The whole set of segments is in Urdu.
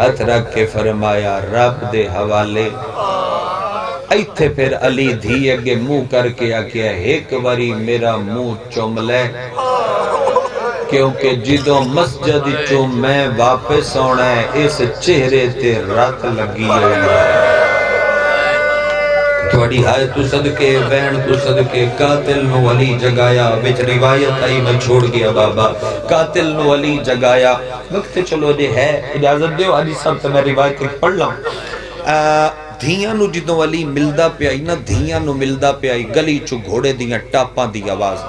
ہاتھ رکھ کے فرمایا رب دے حوالے ایتھے پھر علی دھی اگے منہ کر کے آکیا ایک واری میرا منہ چوم لے کیونکہ جدوں مسجد چوں میں واپس آنا ہے اس چہرے تے رات لگی ہوئی ہے تھوڑی ہائے تو صدقے بین تو صدقے قاتل نو علی جگایا بچ روایت آئی میں چھوڑ گیا بابا قاتل نو علی جگایا وقت چلو جے ہے اجازت دیو علی صاحب تے میں روایت پڑھ لاؤں دھیاں نو جدوں علی ملدا پیائی نا دھیاں نو ملدا پیائی گلی چو گھوڑے دیاں ٹاپاں دی آواز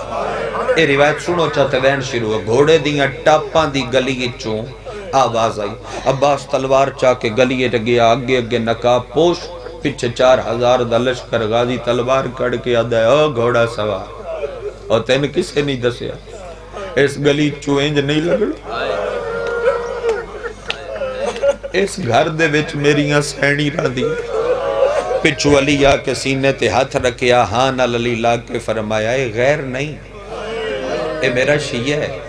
اے روایت سنو چاہتے وین شروع ہے گھوڑے دیاں ٹاپاں دی گلی چوں آواز آئی عباس تلوار چاہ کے گلی گیا آگے اگے نقاب پوش پچھے 4000 دا لشکر غازی تلوار کڑ کے آدھا ہے او گھوڑا سوار اور تین کسے نہیں دسیا اس گلی چوں انج نہیں لگڑ اس گھر دے وچ میریاں سینی را دی پچھو علی آ کے سینے تے ہاتھ رکھیا ہاں نال علی لا کے فرمایا اے غیر نہیں اے میرا شیعہ ہے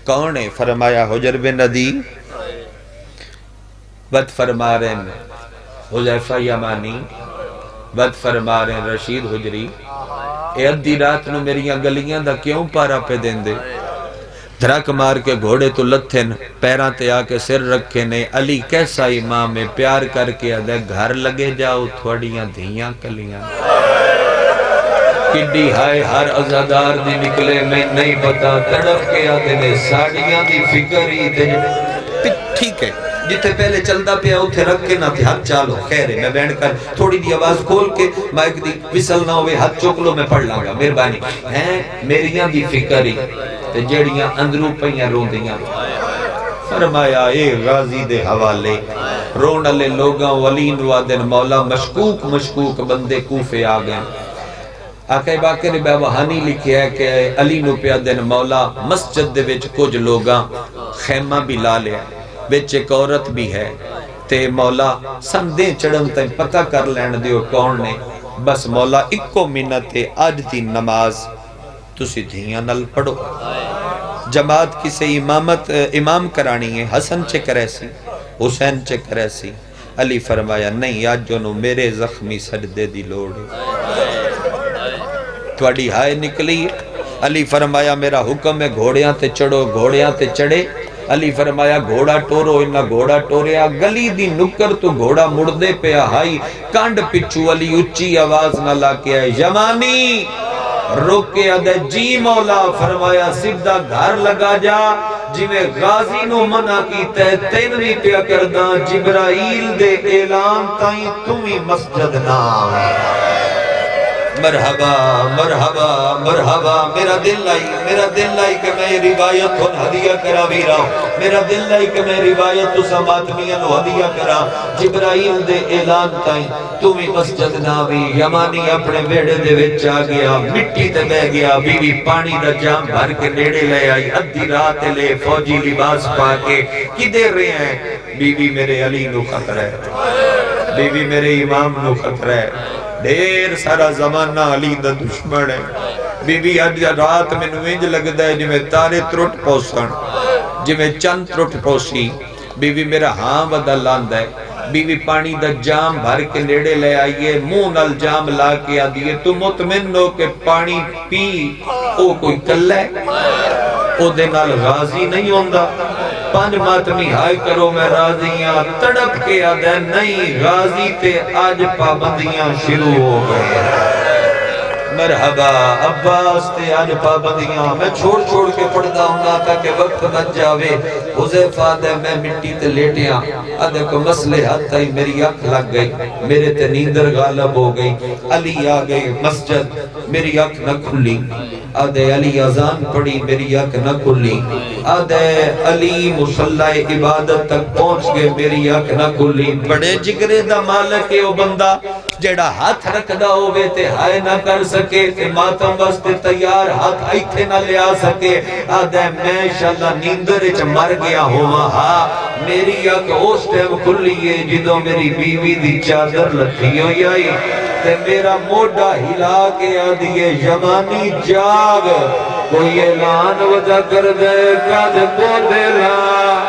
کون ہے فرمایا حجر بن عدی ود فرما رہے ہیں حذیفہ یمانی ود فرما رہے ہیں رشید حجری اے ادھی رات نو میریاں گلیاں دا کیوں پارا پہ دیں دے دھرک مار کے گھوڑے تو لتھن پیران تے آ کے سر رکھے نے علی کیسا امام ہے پیار کر کے ادھے گھر لگے جاؤ تھوڑیاں دھیاں کلیاں کڈی ہائے ہر عزادار دی نکلے میں نہیں پتا تڑپ کے آتے نے ساڑیاں دی فکر ہی دے ٹھیک ہے جتے پہلے چلدا پیا اتھے رکھ کے نہ تھے ہاتھ چالو خیر ہے میں بینڈ کر تھوڑی دی آواز کھول کے مائک دی وصل نہ ہوئے ہاتھ چوک لو میں پڑھ لاؤں گا مہربانی ہیں میریاں دی فکر ہی تے جڑیاں اندروں پہیاں روندیاں فرمایا اے غازی دے حوالے رون علی لوگاں ولی نوادن مولا مشکوک بندے کوفے آگئے آقا باقر بیوہانی لکھیا ہے کہ علی نو پیا دن مولا مسجد دے وچ کچھ لوگاں خیمہ بھی لا لیا وچ ایک عورت بھی ہے تے مولا سندیں چڑھن تے پتہ کر لین دیو کون نے بس مولا اکو منت آج دی نماز تسی دھیاں نل پڑھو جماعت کسے امام کرانی ہے حسن چے کرے سی حسین چے کرے سی علی فرمایا نہیں آج جو نو میرے زخمی سجدے دی لوڑ تواڈی ہائے نکلی علی فرمایا میرا حکم ہے گھوڑیاں تے چڑھو گھوڑیاں تے چڑھے علی فرمایا گھوڑا ٹورو انہا گھوڑا ٹوریا گلی دی نکر تو گھوڑا مردے پہ آئی کانڈ پچھو علی اچھی آواز نہ لا کے آئے یمانی روک کے آدھے جی مولا فرمایا سبدہ گھر لگا جا جی میں غازی نو منع کی تینوی پیا کردہ جبرائیل دے اعلان تائیں تمہیں مسجد نام مرحبا مرحبا مرحبا میرا دل لائی کہ میں روایت ہون ہدیہ کرا بھی رہا ہوں میرا دل لائی کہ میں روایت تو سماتمیاں نو ہدیہ کرا جبرائیل دے اعلان تائیں تمہیں مسجد ناوی یمانی اپنے بیڑے دے وچ آ گیا مٹی تے بہ گیا بیوی پانی دا جام بھر کے نیڑے لے آئی ادھی رات لے فوجی لباس پا کے کدھر رہے ہیں بیوی میرے علی نو خطر ہے بیوی میرے امام نو خطر ہے دیر سارا زمانہ علی دا دشمن ہے بیوی آج رات میں نوینج لگ دا ہے جو میں تارے ترٹ پوسن جو میں چند ترٹ پوسی بیوی میرا ہاں ودا لاند ہے بیوی پانی دا جام بھر کے نیڑے لے آئیے منہ نال جام لا کے آدھیے تو مطمئن ہو کہ پانی پی او کوئی کل ہے او دے نال غازی نہیں ہوندہ پانچ ماتمی ہائے کرو میں راضیاں تڑپ کے آدھے نہیں غازی تے آج پابندیاں شروع ہو گئے مرحبا عباس تے آج پابندیاں میں چھوڑ کے پڑھتا ہوں نا تاکہ وقت بچ جاوے حذیفہ دے میں مٹی تے لیٹیاں آدھے کو مسئلے حد تائی میری اکھ لگ گئی میرے تے نیندر غالب ہو گئی علی آ گئی مسجد میری اکھ نہ کھلی آدھے علی اذان پڑی میری اکھ نہ کھلی آدھے علی مصلی عبادت تک پہنچ گئے میری اکھ نہ کھلی بڑے جگرے دا مالک ہے وہ بندہ جیڑا ہاتھ رکھ دا ہوئے تے ہائے نہ کر سکے تے ماتم بستے تیار ہاتھ آئیتھے نہ لیا سکے آدھے میں انشاءاللہ نیندر مر گیا ہوا ہاں میری اکھ اس ٹیم کھلیے جدو میری بیوی دی چادر لتھی ہوئی آئی تے میرا موڑا ہلا کے آدھیے یمانی جاگ کوئی اعلان وجہ کر دے کد بودلا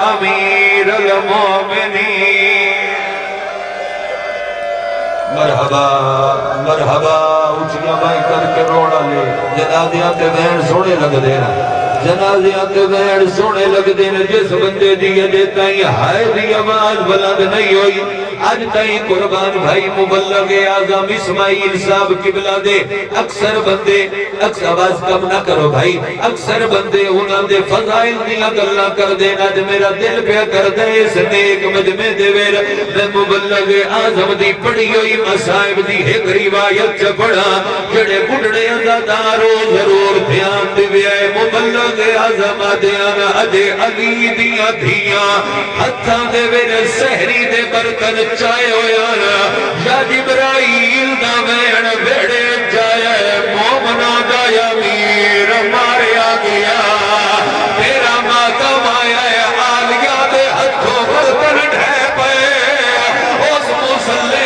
امیر المؤمنين مرحبا مرحبا اونچیاں بھائی کر کے روڑا لے جنازیاں تے بہن سونے لگ دینا جنازیاں تے بہن سونے لگ دینا جس بندے دیئے دیتا ہی ہائے دی آواز بلند نہیں ہوئی آج تائیں قربان بھائی مبلغ اعظم اسماعیل صاحب قبلہ دے اکثر بندے اکثر آواز کم نہ کرو بھائی اکثر بندے انہاں دے فضائل دیا گلہ کر دینا جو میرا دل پہ کر دے اس نیک مجمع دے ویر میں مبلغ اعظم دی پڑھی ہوئی مصائب دی ایک روایت چ پڑھا جڑے بڑھڑے ازادارو ضرور دھیان دے وے مبلغ اعظم دیاں اجے علی دیاں دھیاں ہتھاں دے ویر سحری دے برتن چائے ہویا یا جبرائیل دا وین بیڑے جایا مومنہ دا امیر ماریا گیا تیرا ماتم آیا آلیہ دے ہتھوں برتن ڈھے پے اس مسلح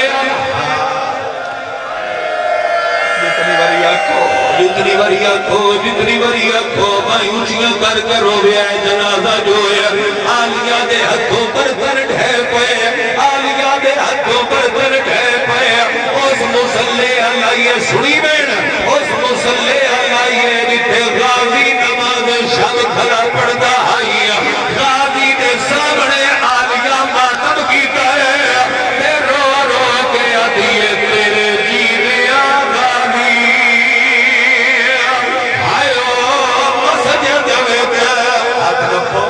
جتنی بری آنکھو میں اونچیاں کر کر رو گیا جنازہ جو ہے آلیہ دے ہتھوں برتن ڈھے پے آلیہ دے ہتھوں برتن ڈھے پے اس مسلح اللہ سنی بین اس مسلح اللہ جتے غازی نماز شب کھلا پڑھتا آئی غازی دے سامنے آلیہ ماتم کیتا ہے تے رو رو کے آدھیے تیرے جینے آغازی آئیو مسجد میں ہاتھ رکھو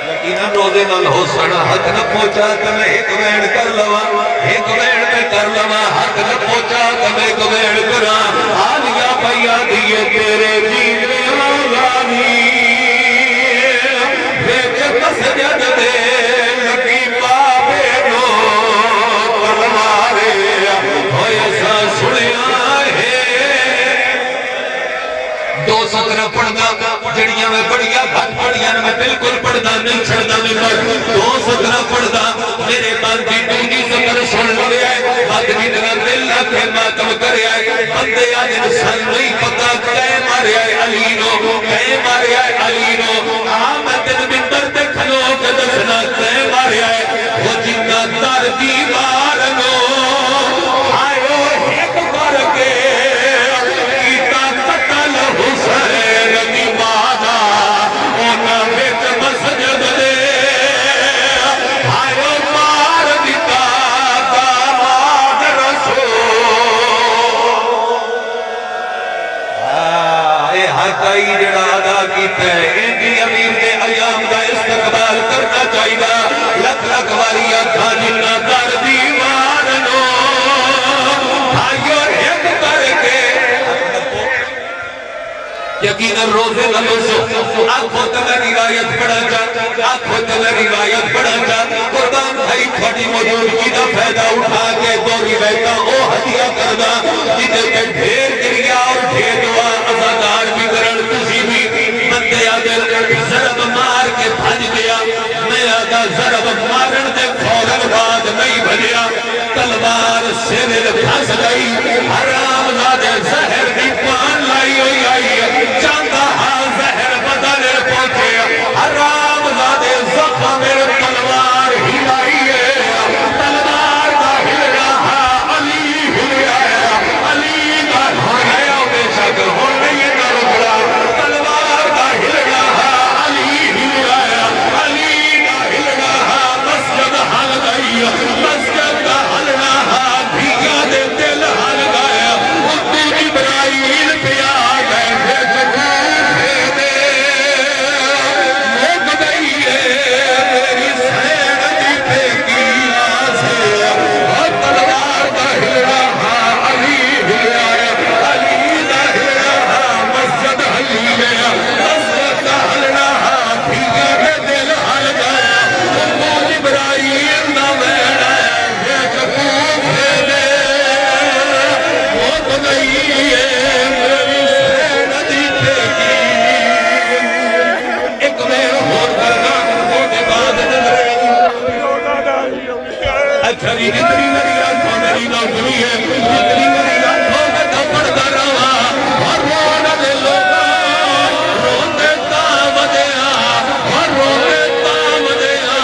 یقیناً روزے نال ہو سڑا ہاتھ نہ پہنچا کہ میں ایک ویڑ کر لوا ایک ویڑ میں کر لوا ہاتھ نہ پہنچا کہ میں ایک ویڑ کرا آلیا پیا دیئے تیرے جینے آغازی بیچ مسجد دے لکی پاپے نو پرمارے ہوئے سا سڑیا ہے دو سترہ پڑھنا جڑیاں میں پڑھیا بھت پڑھیا میں بالکل پڑھنا نہیں چھڑنا میں مر دو سترہ پڑھنا میرے باندھی دونی ستر سن لگے آئے آدمی دنا دل لکھے ماتم کرے آئے بندے آج انسان نہیں پتا کہے مارے آئے علینو کہے مارے آئے علینو آمد دن مندر دے کھلو کے دسنا کہے مارے آئے وہ جنہ تار دیوارنو آئیو ایک بار کے کیتا قتل حسین دی مانا اونا بیت مسجد دے آئیو مار دیتا داماد رسول اے حقائی جڑا ادا کیتا ہے انجی امیر دے ایام دا استقبال کرنا چاہیے لکھ لکھ واریاں تھا جنہ در دیوارنو آئیو ایک کر کے یقیناً روزے نلوسو آنکھوں تمہیں روایت پڑھا جا آنکھوں تمہیں روایت پڑھا جا قربان بھائی تھوڑی موجودگی دا فیدہ اٹھا کے دو روایتاں او ہدیہ کردہ جتے پہ ڈھیر کریا اور ڈھیر دعا ازادار بھی کرن تسی بھی بندے آدھے ضرب مار کے بھج گیا میں آدھا ضرب مارن دے فوراً بعد نہیں بھجیا تلوار سیرے پھنس گئی حرام زادے زہر دی پان لائی ہوئی آئی چاندہ ہاں زہر بدل پہنچے حرام زادے زخم میرے تلوار ہلائی ہے تلوار کا ہل رہا علی ہل آیا علی کا ہل آیا بے شک ہو نہیں نہ رکڑا تلوار کا ہل رہا علی ہل آیا علی کا ہل رہا مسجد ہل گئی مسجد کا ہل رہا دھیا دے دل ہل گیا اردو جبرائیل پہ آ گئے جتنی میری آنکھوں میری نوکری ہے جتنی میری آنکھوں میں دپڑتا رہا اور رونا دے لوگا رونے تام دیا اور رونے تام دیا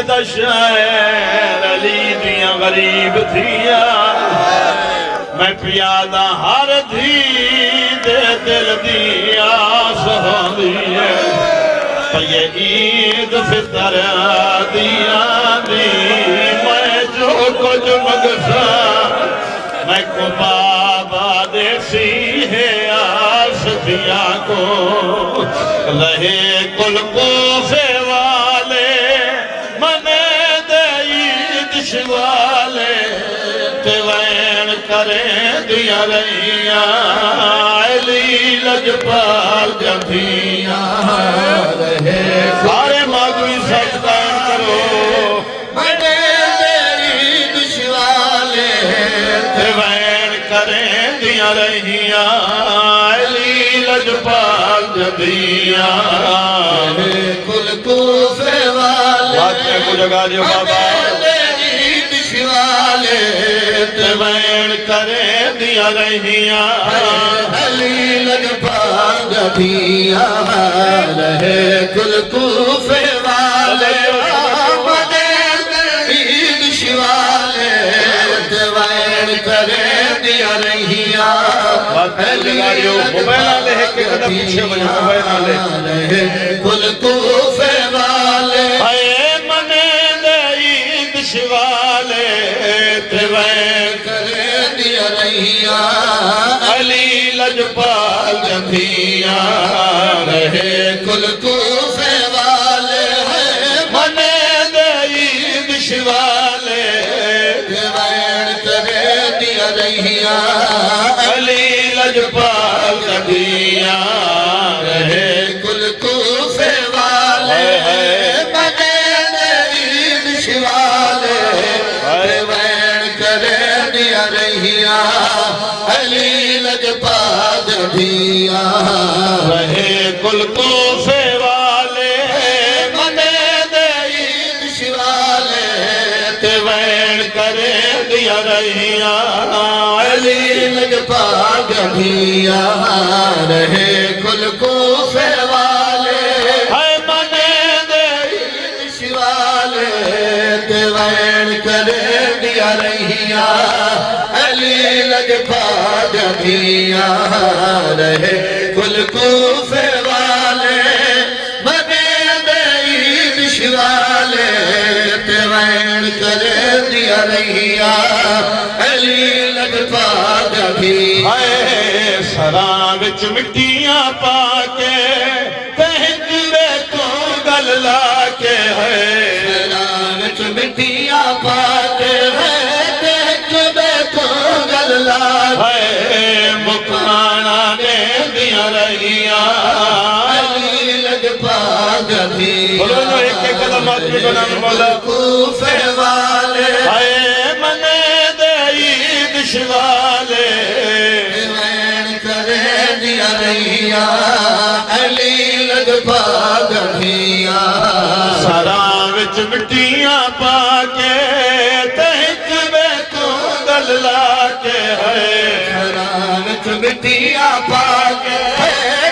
دا شہر علی دیاں غریب دھیا میں پیادا ہر دھی دے دل دیا سہاندی ہے پہ عید فطر دیا دی میں جو کچھ مگسا میں کو بابا دیسی ہے آس دیا کو رہے کل کوفے والے منے دے عید شوالے تیوین کریں دیا رہیاں علی لجپال جبھیاں رہے سارے مادوی سجدائن کرو منے دے عید شوالے تیوین کریں دیا رہیاں علی لجپال جبھیاں رہے کل کوفے والے باتیں کو جگہ جو بابا تیوین کریں دیا رہیاں علی لجپال جبھیاں رہے کل کوفے والے عید شوالے تیوین کریں دیا رہیاں موبائل آلے ہے کہ قدم پیچھے بجھے موبائل آلے رہے کل کوفے والے منے دے عید شوالے تیوین کریں دیا رہیاں علی لجپال جبھیاں رہے کل کوفے والے منے دے عید شوالے تیوین کریں دیا رہیاں علی لجپال جبھیاں رہے کل کوفے والے منے دے عید شوالے تیوین کریں دیا رہیاں علی لجپال جبھیاں رہے کل کوفے والے منے دے عید شوالے تیوین کریں دیا رہیاں علی لجپال جبھیاں رہے کل کوفے والے منے دے عید شوالے تیوین کریں دیا رہیاں علی لجپال جبھیاں رہے کل کوفے والے منے دے عید شوالے تیوین کریں دیا رہیاں علی لجپال جبھیاں سراں وچ مٹیاں پا کے کہنجرے تو گل لا کے ہے سراں وچ مٹیاں پا کے کہنجرے تو گل لا ہے مکانا دے دیا رہیاں علی لجپال جبھیاں بولو جو ایک ایک قدم آدمی بنانے والا کوفے والے منے دے عید شوالے تیوین کریں دیا رہیاں علی لجپال جبھیاں سراں وچ مٹیاں پا کے تہجبے تو گل لا کے ہے سراں وچ مٹیاں پا کے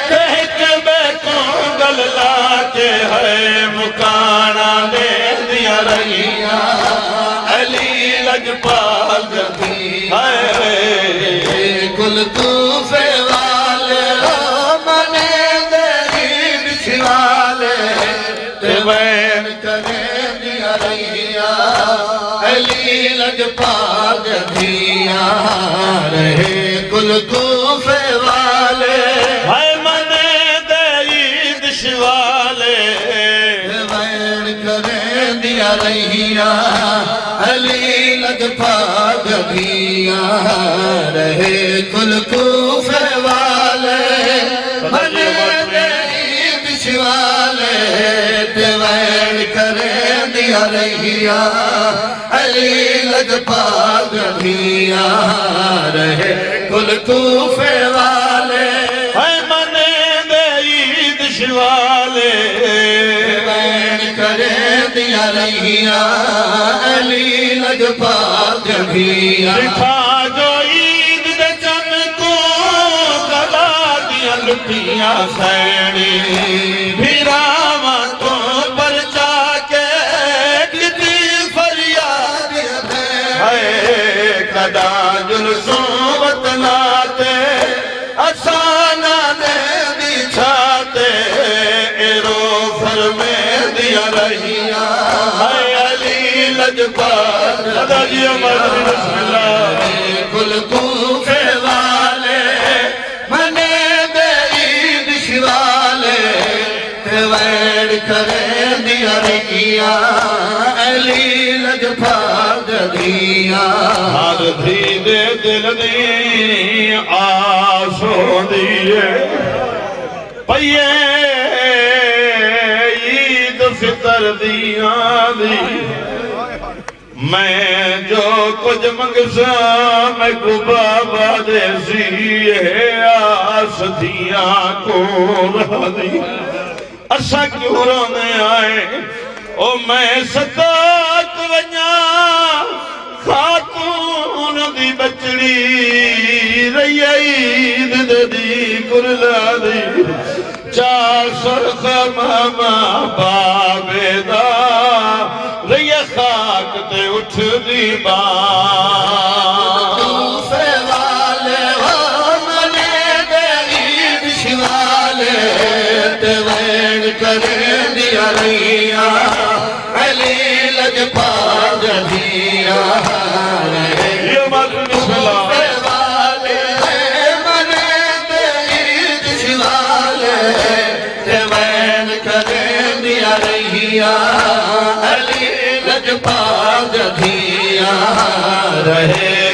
تہجبے تو گل لا کے ہے مکانا دے دیا رہیاں علی لجپال جبھیاں کل کوفے والے منے دے عید شوالے تیوین کریں دیا رہیاں علی لجپال جبھیاں رہے کل کوفے والے منے دے عید شوالے تیوین کریں دیا رہیاں علی لجپال جبھیاں رہے کل کوفے والے منے دے عید شوالے تیوین کریں دیا رہیاں علی لجپال جبھیاں رہے کل کوفے والے منے دے عید شوالے تیوین کریں دیا رہیاں علی لجپال جبھیاں دکھا جو عید دے چن کو کلا دیا لٹیاں سینی بھیراواں تو پرچا کے ادا جی مدنی بسم اللہ کل کوفے والے منے دے عید شوالے تے ویڑ کرے دیا رکیا علی لجپال دیا ہر دھی دے دل دی آس ہوندی پئیے عید فطر دیاں دی میں جو کچھ منگسا میں کو بابا دے سی آس دیاں کو رہی اسا کیوں رونے آئے او میں ستات ونیا خاتون دی بچڑی رہی عید دی کرلا دی چار سرخ ماما بابے دا رہی خاک تے اٹھ دی بان کوفے والے منے دے عید شوالے تے ویڑ کرے دیا رہیا علی لجپال دیا یہ بات بسم اللہ علی لجپال دیا رہے